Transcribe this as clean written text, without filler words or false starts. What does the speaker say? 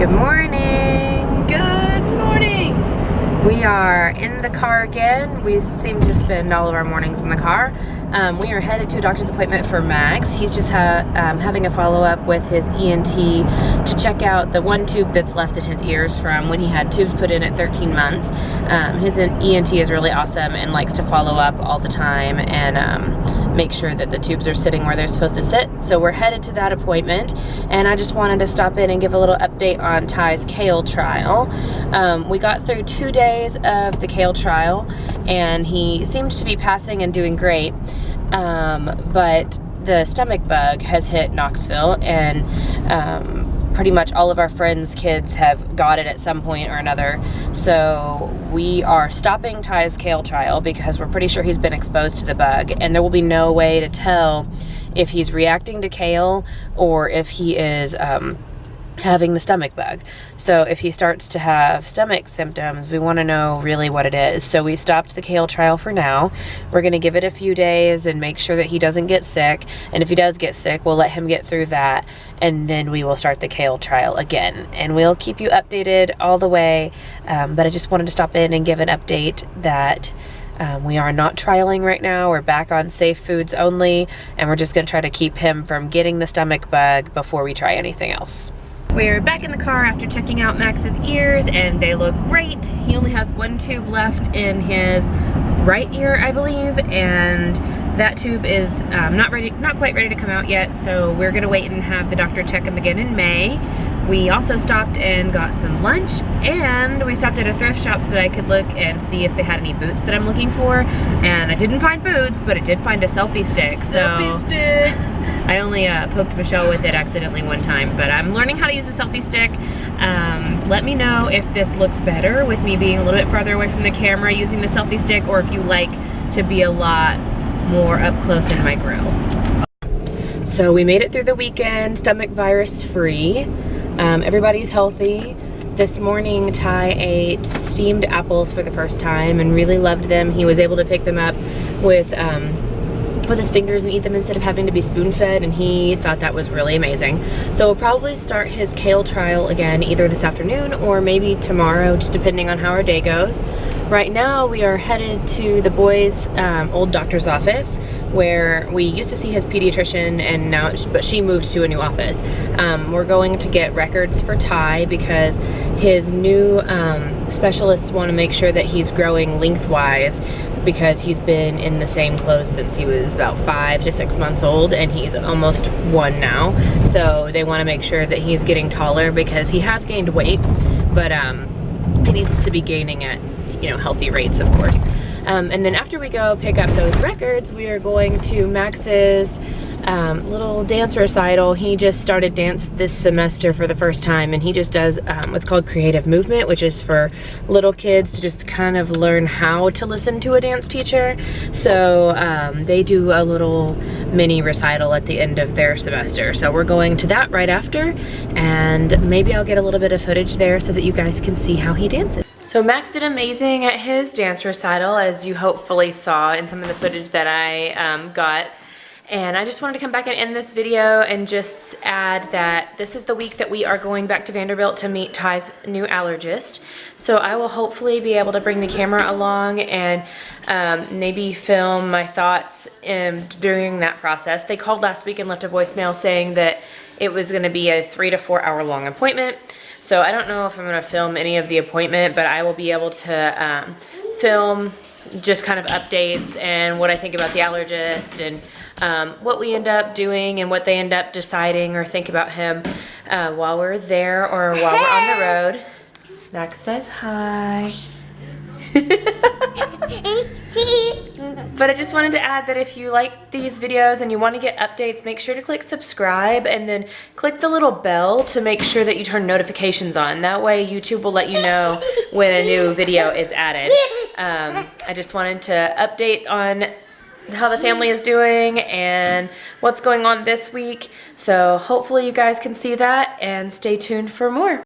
Good morning. Good morning. We are in the car again. We seem to spend all of our mornings in the car. We are headed to a doctor's appointment for Max. He's just having a follow-up with his ENT to check out the one tube that's left in his ears from when he had tubes put in at 13 months. His ENT is really awesome and likes to follow up all the time and make sure that the tubes are sitting where they're supposed to sit. So we're headed to that appointment, and I just wanted to stop in and give a little update on Ty's Kale trial. We got through 2 days of the Kale trial, and he seemed to be passing and doing great. But the stomach bug has hit Knoxville, and pretty much all of our friends' kids have got it at some point or another. So we are stopping Ty's Kale trial because we're pretty sure he's been exposed to the bug, and there will be no way to tell if he's reacting to kale or if he is having the stomach bug. So if he starts to have stomach symptoms, we want to know really what it is. So we stopped the Kale trial for now. We're going to give it a few days and make sure that he doesn't get sick. And if he does get sick, we'll let him get through that, and then we will start the Kale trial again. And we'll keep you updated all the way. But I just wanted to stop in and give an update that we are not trialing right now. We're back on safe foods only, and we're just going to try to keep him from getting the stomach bug before we try anything else. We're back in the car after checking out Max's ears, and they look great. He only has one tube left in his right ear, I believe, and that tube is not quite ready to come out yet, so we're gonna wait and have the doctor check him again in May. We also stopped and got some lunch, and we stopped at a thrift shop so that I could look and see if they had any boots that I'm looking for, and I didn't find boots, but I did find a selfie stick. Selfie stick. I only poked Michelle with it accidentally one time, but I'm learning how to use a selfie stick. Let me know if this looks better with me being a little bit farther away from the camera using the selfie stick, or if you like to be a lot more up close in my grill. So we made it through the weekend, stomach virus free. Everybody's healthy. This morning, Ty ate steamed apples for the first time and really loved them. He was able to pick them up with his fingers and eat them instead of having to be spoon-fed, and he thought that was really amazing. So we'll probably start his Kale trial again either this afternoon or maybe tomorrow, just depending on how our day goes. Right now we are headed to the boys' old doctor's office, where we used to see his pediatrician, and now but she moved to a new office. We're going to get records for Ty because his new specialists want to make sure that he's growing lengthwise, because he's been in the same clothes since he was about 5 to 6 months old, and he's almost 1 now. So they want to make sure that he's getting taller, because he has gained weight, but he needs to be gaining at, healthy rates, of course. And then after we go pick up those records, we are going to Max's little dance recital. He just started dance this semester for the first time, and he just does what's called creative movement, which is for little kids to just kind of learn how to listen to a dance teacher. So they do a little mini recital at the end of their semester. So we're going to that right after, and maybe I'll get a little bit of footage there so that you guys can see how he dances. So Max did amazing at his dance recital, as you hopefully saw in some of the footage that I got. And I just wanted to come back and end this video and just add that this is the week that we are going back to Vanderbilt to meet Ty's new allergist. So I will hopefully be able to bring the camera along and maybe film my thoughts during that process. They called last week and left a voicemail saying that it was going to be a 3 to 4 hour long appointment. So I don't know if I'm going to film any of the appointment, but I will be able to film just kind of updates and what I think about the allergist, and what we end up doing and what they end up deciding or think about him while we're there or while we're on the road. Max says hi. But I just wanted to add that if you like these videos and you want to get updates, make sure to click subscribe and then click the little bell to make sure that you turn notifications on. That way YouTube will let you know when a new video is added. I just wanted to update on how the family is doing and what's going on this week. So hopefully you guys can see that, and stay tuned for more.